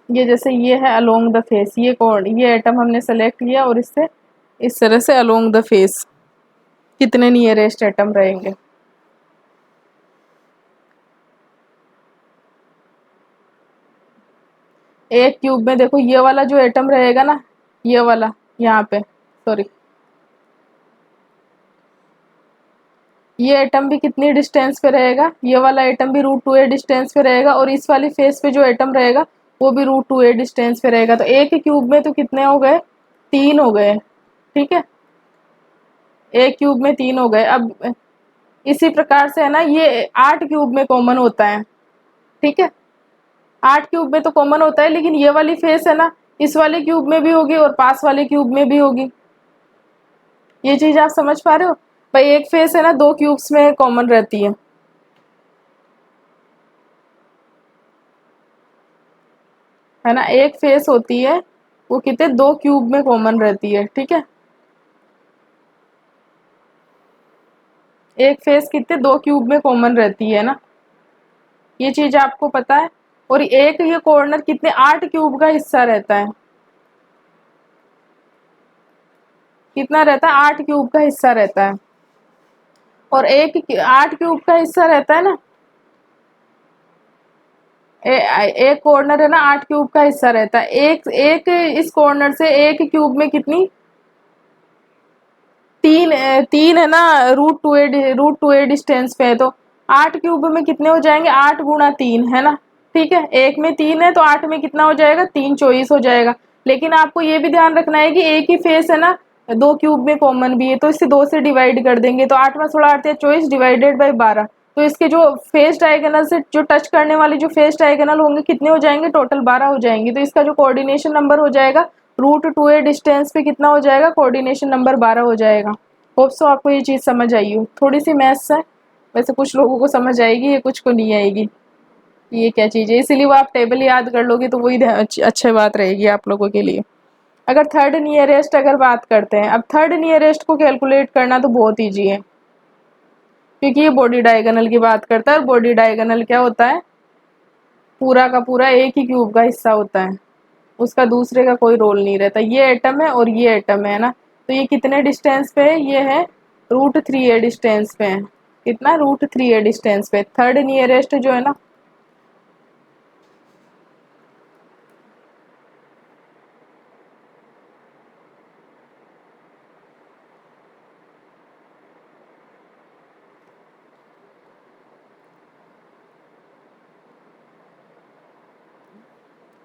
ये जैसे ये है अलोंग द फेस, ये कोड, ये एटम हमने सेलेक्ट किया और इससे इस तरह से अलोंग द फेस कितने नियरेस्ट एटम रहेंगे। एक क्यूब में देखो ये वाला जो एटम रहेगा ना, ये वाला यहाँ पे, सॉरी, ये एटम भी कितनी डिस्टेंस पे रहेगा, ये वाला एटम भी रूट टू ए डिस्टेंस पे रहेगा और इस वाली फेस पे जो एटम रहेगा वो भी रूट टू ए डिस्टेंस पे रहेगा। तो एक क्यूब में तो कितने हो गए, 3 हो गए। ठीक है, एक क्यूब में 3 हो गए। अब इसी प्रकार से है ना ये 8 क्यूब में कॉमन होता है। ठीक है, 8 क्यूब में तो कॉमन होता है, लेकिन ये वाली फेस है ना इस वाले क्यूब में भी होगी और पास वाले क्यूब में भी होगी। ये चीज आप समझ पा रहे हो भाई, एक फेस है ना 2 क्यूब्स में कॉमन रहती है ना, एक फेस होती है वो कितने 2 क्यूब में कॉमन रहती है। ठीक है, एक फेस कितने 2 क्यूब में कॉमन रहती है ना, ये चीज आपको पता है। और एक ये कॉर्नर कितने 8 क्यूब का हिस्सा रहता है, कितना रहता है, 8 क्यूब का हिस्सा रहता है। और एक 8 क्यूब का हिस्सा रहता है ना, एक कॉर्नर है ना 8 क्यूब का हिस्सा रहता है। एक एक इस कॉर्नर से एक क्यूब में कितनी, तीन, तीन है ना रूट टू ए डिस्टेंस पे है। तो 8 क्यूब में कितने हो जाएंगे, 8 गुणा 3 है ना। ठीक है, एक में 3 है तो 8 में कितना हो जाएगा, 3 24 हो जाएगा। लेकिन आपको ये भी ध्यान रखना है कि एक ही फेस है ना 2 क्यूब में कॉमन भी है, तो इसे 2 से डिवाइड कर देंगे तो 8 में 16 8 24 डिवाइडेड बाई 12। तो इसके जो फेस डायगोनल से जो टच करने वाले जो फेस डायगोनल होंगे कितने हो जाएंगे, टोटल 12 हो जाएंगे। तो इसका जो कोऑर्डिनेशन नंबर हो जाएगा रूट टू ए डिस्टेंस पे कितना हो जाएगा, कोऑर्डिनेशन नंबर 12 हो जाएगा। होप सो आपको ये चीज़ समझ आई हो। थोड़ी सी मैथ्स है, वैसे कुछ लोगों को समझ आएगी, ये कुछ को नहीं आएगी। ये क्या चीज़ है, इसीलिए वो आप टेबल याद कर लोगे तो वही अच्छी बात रहेगी आप लोगों के लिए। अगर थर्ड नियरेस्ट अगर बात करते हैं, अब थर्ड नियरेस्ट को कैलकुलेट करना तो बहुत ईजी है, क्योंकि ये बॉडी डायगोनल की बात करता है और बॉडी डायगोनल क्या होता है, पूरा का पूरा एक ही क्यूब का हिस्सा होता है, उसका दूसरे का कोई रोल नहीं रहता। ये एटम है और ये एटम है ना, तो ये कितने डिस्टेंस पे है, ये है रूट थ्री ए डिस्टेंस पे है। कितना, रूट थ्री ए डिस्टेंस पे। थर्ड नियरेस्ट जो है ना,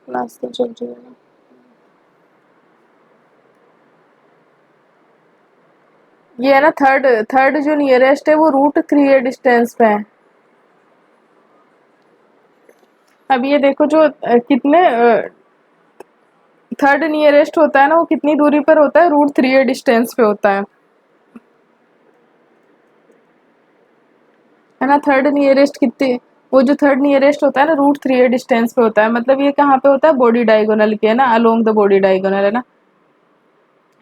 नाश्ते चल रही है ना, ये है ना थर्ड, थर्ड जो नियरेस्ट है वो रूट थ्री ए डिस्टेंस पे है। अब ये देखो जो कितने थर्ड नियरेस्ट होता है ना वो कितनी दूरी पर होता है, रूट थ्री ए डिस्टेंस पे होता है ना। थर्ड नियरेस्ट कितने, वो जो थर्ड नियरेस्ट होता है ना रूट थ्री ए डिस्टेंस पे होता है, मतलब ये कहाँ पे होता है, बॉडी डायगोनल के है ना, अलोंग द बॉडी डायगोनल है ना।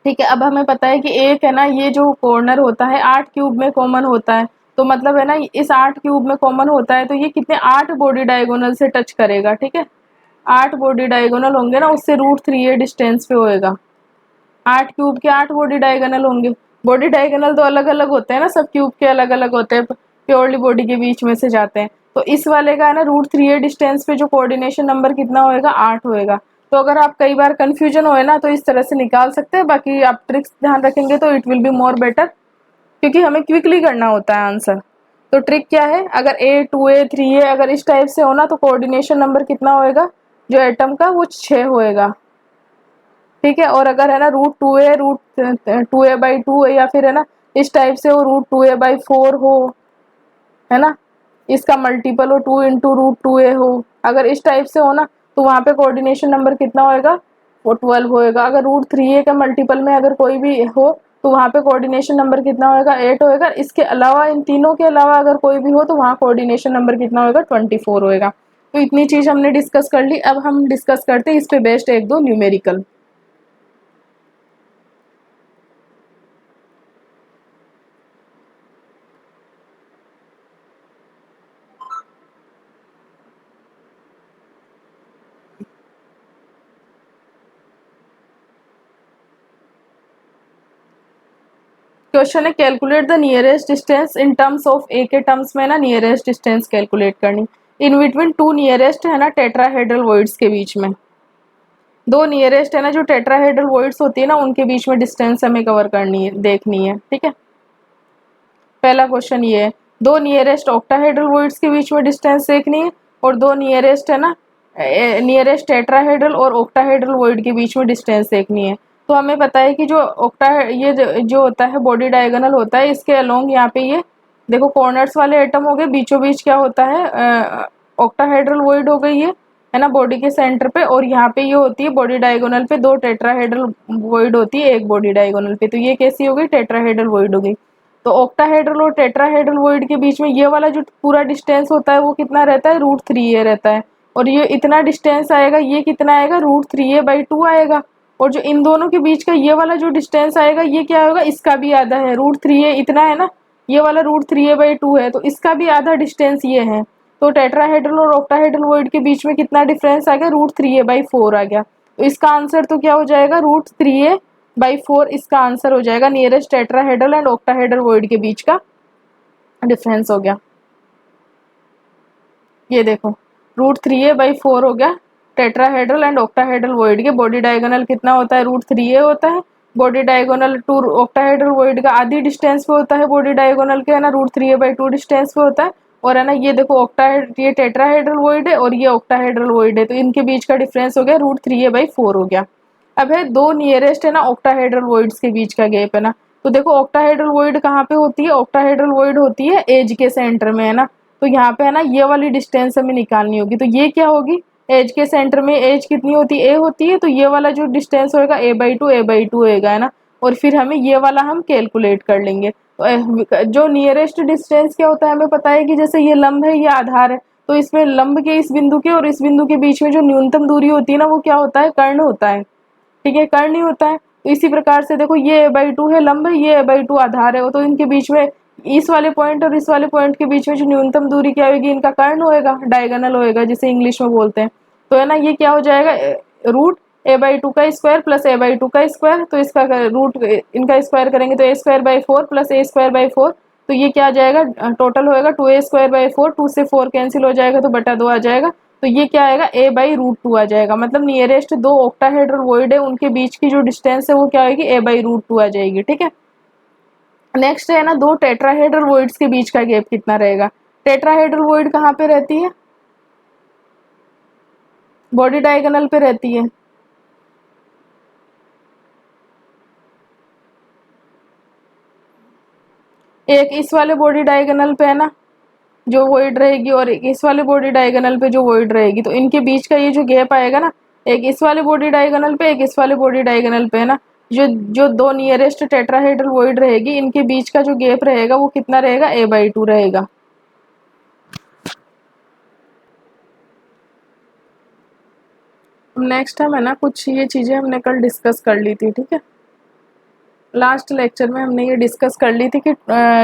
ठीक है, अब हमें पता है कि एक है ना ये जो कॉर्नर होता है 8 क्यूब में कॉमन होता है, तो मतलब है ना इस 8 क्यूब में कॉमन होता है तो ये कितने 8 बॉडी डायगोनल से टच करेगा। ठीक है, 8 बॉडी डायगोनल होंगे ना, उससे रूट थ्री ए डिस्टेंस पे होएगा। 8 क्यूब के 8 बॉडी डायगोनल होंगे। बॉडी डायगोनल तो अलग अलग होते हैं ना, सब क्यूब के अलग अलग होते हैं, प्योरली बॉडी के बीच में से जाते हैं। तो इस वाले का है ना रूट थ्री ए डिस्टेंस पे जो कोऑर्डिनेशन नंबर कितना होएगा, 8 होएगा। तो अगर आप कई बार कंफ्यूजन होए ना तो इस तरह से निकाल सकते हैं, बाकी आप ट्रिक्स ध्यान रखेंगे तो it will be more better, क्योंकि हमें क्विकली करना होता है आंसर। तो ट्रिक क्या है, अगर ए टू ए थ्री ए अगर इस टाइप से हो ना तो कोऑर्डिनेशन नंबर कितना होएगा जो एटम का, वो 6 होएगा। ठीक है, और अगर है ना root two a by two है, या फिर है ना इस टाइप से हो root two a by four हो, है ना, इसका मल्टीपल हो 2 इंटू रूट टू ए हो, अगर इस टाइप से हो ना तो वहाँ पे कोऑर्डिनेशन नंबर कितना होएगा, वो 12 होएगा। अगर रूट 3a का मल्टीपल में अगर कोई भी हो तो वहाँ पे कोऑर्डिनेशन नंबर कितना होएगा, 8 होएगा। इसके अलावा इन तीनों के अलावा अगर कोई भी हो तो वहाँ कोऑर्डिनेशन नंबर कितना होएगा, 24 होएगा। तो इतनी चीज हमने डिस्कस कर ली। अब हम डिस्कस करते हैं इस पे बेस्ड एक दो न्यूमेरिकल। क्वेश्चन है calculate the nearest distance in terms of, a के टर्म्स में ना नियरेस्ट डिस्टेंस कैलकुलेट करनी इन बिटवीन टू नियरेस्ट है ना टेट्राहेड्रल वॉइड्स के बीच में। दो नियरेस्ट है ना जो टेट्राहेड्रल वॉइड्स होती है ना उनके बीच में डिस्टेंस हमें कवर करनी है, देखनी है। ठीक है, पहला क्वेश्चन ये है, दो नियरेस्ट ऑक्टाहेड्रल वॉइड्स के बीच में डिस्टेंस देखनी है और दो नियरेस्ट है ना नियरेस्ट टेट्राहेड्रल और ऑक्टाहेड्रल वॉइड के बीच में डिस्टेंस देखनी है। तो हमें पता है कि जो ये जो होता है बॉडी डायगोनल होता है, इसके अलोंग यहाँ पे ये देखो कॉर्नर्स वाले एटम हो गए, बीचों बीच क्या होता है ऑक्टाहेड्रल वॉइड हो गई है ना बॉडी के सेंटर पे, और यहाँ पे ये होती है बॉडी डायगोनल पे दो टेट्राहेड्रल वॉइड होती है एक बॉडी डायगोनल पे। तो ये कैसी हो गई, टेट्राहेड्रल वॉइड हो गई। तो ऑक्टाहेड्रल और टेट्राहेड्रल वॉइड के बीच में ये वाला जो पूरा डिस्टेंस होता है वो कितना रहता है, √3a रहता है। और ये इतना डिस्टेंस आएगा, ये कितना आएगा, √3a/2 आएगा। और जो इन दोनों के बीच का ये वाला जो डिस्टेंस आएगा ये क्या होगा, इसका भी आधा है। √3a इतना है ना, ये वाला √3a/2 है, तो इसका भी आधा डिस्टेंस ये है। तो टेट्राहेड्रल और ऑक्टाहेड्रल वॉइड के बीच में कितना डिफरेंस आ गया, √3a/4 आ गया। तो इसका आंसर तो क्या हो जाएगा, √3a/4 इसका आंसर हो जाएगा। Nearest tetrahedral and octahedral void के बीच का डिफरेंस हो गया। ये देखो √3a/4 हो गया टेट्राहेड्रल एंड ऑक्टाहेड्रल वॉइड के। बॉडी डायगोनल कितना होता है, √3a होता है। Body diagonal to octahedral void का आधी डिस्टेंस पे होता है बॉडी डायगोनल के, है ना, √3a/2 डिस्टेंस पे होता है। और है ना ये देखो ये टेट्राहेड्रल वॉइड है और ये ऑक्टाहेड्रल वॉइड है, तो इनके बीच का डिफरेंस हो गया √3a/4 हो गया। अब है दो नियरेस्ट है ना ऑक्टाहेड्रल वॉइड्स के बीच का गैप है ना। तो देखो ऑक्टाहेड्रल वॉइड कहाँ पे होती है, ऑक्टाहेड्रल वॉइड होती है एज के सेंटर में, है ना। तो यहाँ पे है ना ये वाली डिस्टेंस हमें निकालनी होगी। तो ये क्या होगी, एज के सेंटर में एज कितनी होती है, ए होती है। तो ये वाला जो डिस्टेंस होगा a/2 होएगा, है ना। और फिर हमें ये वाला हम कैलकुलेट कर लेंगे। तो जो नियरेस्ट डिस्टेंस क्या होता है हमें पता है कि जैसे ये लंब है ये आधार है, तो इसमें लंब के इस बिंदु के और इस बिंदु के बीच में जो न्यूनतम दूरी होती है ना वो क्या होता है, कर्ण होता है। ठीक है, कर्ण ही होता है। तो इसी प्रकार से देखो ये a/2 है लंब है, ये a/2 आधार है, तो इनके बीच में इस वाले पॉइंट और इस वाले पॉइंट के बीच में जो न्यूनतम दूरी क्या होगी, इनका कर्ण होएगा, डायगोनल होएगा जिसे इंग्लिश में बोलते हैं। तो है ना ये क्या हो जाएगा, √a/2 का स्क्वायर प्लस a/2 का स्क्वायर। तो इसका रूट इनका स्क्वायर करेंगे तो a² प्लस a²/4। तो ये क्या आ जाएगा, टोटल होएगा 2a²/4, 2 से 4 कैंसिल हो जाएगा तो बटा 2 आ जाएगा। तो ये क्या आएगा, a/√2 आ जाएगा। मतलब नियरेस्ट दो ऑक्टाहेड्रल वॉइड है उनके बीच की जो डिस्टेंस है वो क्या आएगी, a/√2 आ जाएगी। ठीक है, नेक्स्ट है ना दो टेट्राहेड्रल वॉइड्स के बीच का गैप कितना रहेगा। टेट्राहेड्रल वॉइड कहाँ पे रहती है, बॉडी डायगोनल पे रहती है। एक इस वाले बॉडी डायगोनल पे है ना जो वॉइड रहेगी, और एक इस वाले बॉडी डायगोनल पे जो वॉइड रहेगी। तो इनके बीच का ये जो गैप आएगा ना, एक इस वाले बॉडी डायगोनल पे एक इस वाले बॉडी डायगोनल पे, है ना, जो जो दो नियरेस्ट टेट्राहेड्रल वॉइड रहेगी इनके बीच का जो गैप रहेगा वो कितना रहेगा, a/2 रहेगा। नेक्स्ट हम है ना कुछ ये चीजें हमने कल डिस्कस कर ली थी। ठीक है, लास्ट लेक्चर में हमने ये डिस्कस कर ली थी कि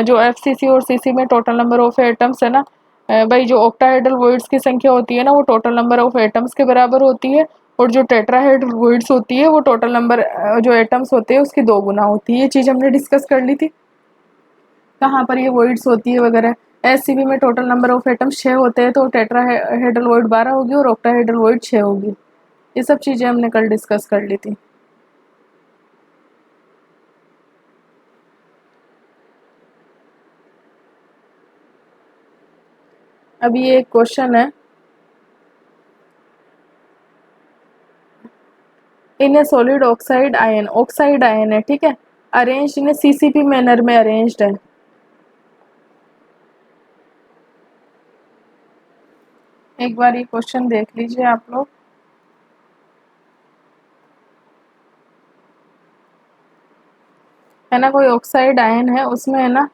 जो एफसीसी और सीसी में टोटल नंबर ऑफ एटम्स है ना, भाई जो ऑक्टाहेड्रल वॉइड्स की संख्या होती है ना वो टोटल नंबर ऑफ एटम्स के बराबर होती है, और जो टेट्राहेड्रल वॉइड्स होती है वो टोटल नंबर जो एटम्स होते हैं उसकी 2 गुना होती है। ये चीज़ हमने डिस्कस कर ली थी, कहाँ पर ये वॉइड्स होती है वगैरह। एससीबी में टोटल नंबर ऑफ एटम्स 6 होते हैं, तो टेट्राहेड्रल वॉइड 12 होगी और ऑक्टाहेड्रल वॉइड 6 होगी। ये सब चीज़ें हमने कल डिस्कस कर ली थी। अभी ये एक क्वेश्चन है, इन ए सॉलिड ऑक्साइड आयन है, ठीक है, अरेंज इन सीसीपी मैनर में अरेंज्ड है। एक बार ये क्वेश्चन देख लीजिए आप लोग। है ना, कोई ऑक्साइड आयन है उसमें, है ना,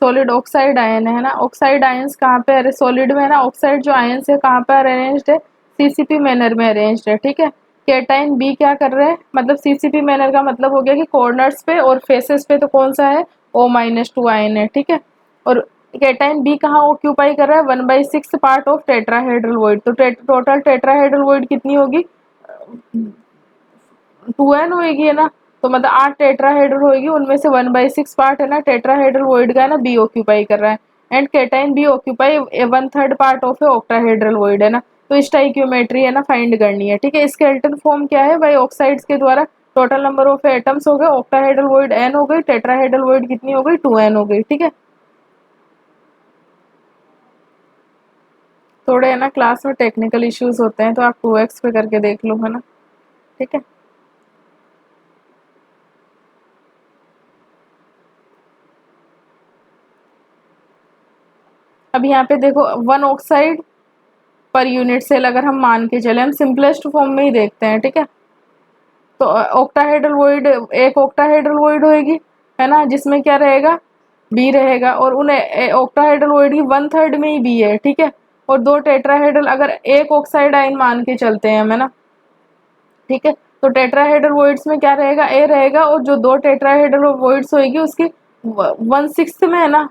सॉलिड ऑक्साइड आयन है ना, ऑक्साइड आयंस कहाँ पे, अरे सॉलिड में है ना, ऑक्साइड जो आयंस है कहाँ पे अरेंज्ड है, सीसीपी मैनर में अरेंज्ड है, ठीक है। कैटाइन बी क्या कर रहे हैं, मतलब सीसीपी मैनर का मतलब हो गया कि कॉर्नर्स पे और फेसेस पे तो कौन सा है, O-2 आयन है, ठीक है। और कैटाइन बी कहाँ ऑक्यूपाई कर रहा है, 1/6 पार्ट ऑफ टेट्राहेड्रल वॉइड, तो टोटल टेट्राहेड्रल वॉइड कितनी होगी, 2n होएगी, है ना। तो मतलब 8 टेट्राहेड्रल होएगी, उनमें से 1/6 पार्ट है ना टेट्राहेड्रल वॉइड का है ना बी ऑक्यूपाई कर रहा है। And cation B occupy 1/3 part of a octahedral void, है ना। तो स्टाइक्योमेट्री है ना फाइंड करनी है, ठीक है। स्केलेटन फॉर्म क्या है भाई, ऑक्साइड्स के द्वारा टोटल नंबर ऑफ एटम्स हो गए, ऑक्टाहेड्रल वॉइड n हो गई, टेट्राहेड्रल वॉइड कितनी हो गई, 2n हो गई, ठीक है। थोड़े है ना क्लास में टेक्निकल इश्यूज होते हैं, तो आप 2x पे करके देख लो, है ना, ठीक है। अब यहाँ पे देखो 1 ऑक्साइड पर यूनिट सेल अगर हम मान के चले, हम सिंपलेस्ट फॉर्म में ही देखते हैं, ठीक है। तो ऑक्टाहेड्रल वॉइड, एक ऑक्टाहेड्रल वॉइड होएगी, है ना, जिसमें क्या रहेगा, बी रहेगा, और उन ऑक्टाहेड्रल वॉइड की 1/3 में ही बी है, ठीक है। और दो टेट्राहेड्रल, अगर एक ऑक्साइड आयन मान के चलते हैं हम, है ना, ठीक है। तो टेट्राहेड्रल वॉइड्स में क्या रहेगा, ए रहेगा, और जो दो टेट्राहेड्रल वॉइड्स होएगी उसकी 1/6 में, है ना,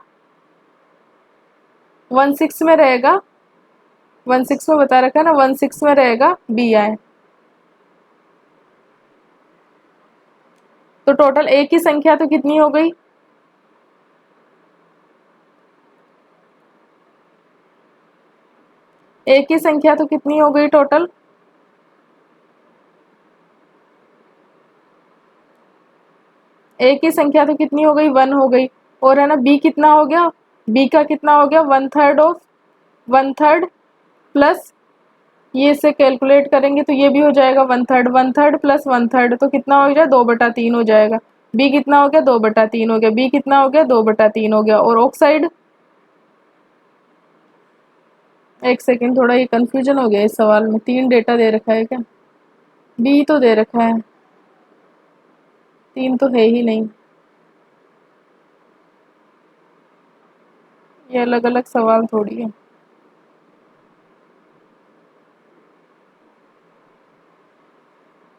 1/6 में रहेगा, 1/6 में बता रखा है ना, 1/6 में रहेगा बी आयन। तो टोटल ए की संख्या तो कितनी हो गई, ए की संख्या तो कितनी हो गई टोटल, ए की संख्या तो कितनी हो गई, 1 हो गई। और है ना बी कितना हो गया, बी का कितना हो गया, 1/3 ऑफ 1/3 प्लस, ये से कैलकुलेट करेंगे तो ये भी हो जाएगा 1/3, 1/3 प्लस 1/3 तो कितना हो जाएगा, 2/3 हो जाएगा। बी कितना हो गया, 2/3 हो गया, बी कितना हो गया, 2/3 हो गया। और ऑक्साइड, एक सेकेंड, थोड़ा ये कंफ्यूजन हो गया इस सवाल में, 3 डेटा दे रखा है क्या, बी तो दे रखा है, 3 तो है ही नहीं, ये अलग अलग सवाल थोड़ी है।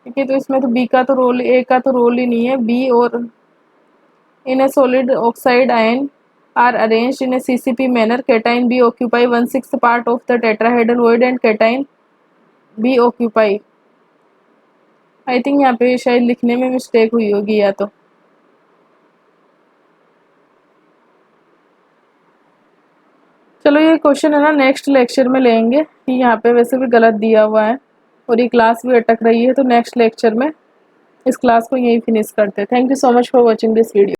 ठीक है, तो इसमें तो बी का तो रोल, ए का तो रोल ही नहीं है, बी और in a solid oxide ion are arranged in a CCP manner. Cation B occupy 1/6 part of the tetrahedral void and cation B occupy, I think यहाँ पे शायद लिखने में मिस्टेक हुई होगी या तो, चलो ये क्वेश्चन है ना नेक्स्ट लेक्चर में लेंगे, कि यहाँ पे वैसे भी गलत दिया हुआ है और ये क्लास भी अटक रही है, तो नेक्स्ट लेक्चर में इस क्लास को यहीं फिनिश करते हैं। Thank you so much for watching this video.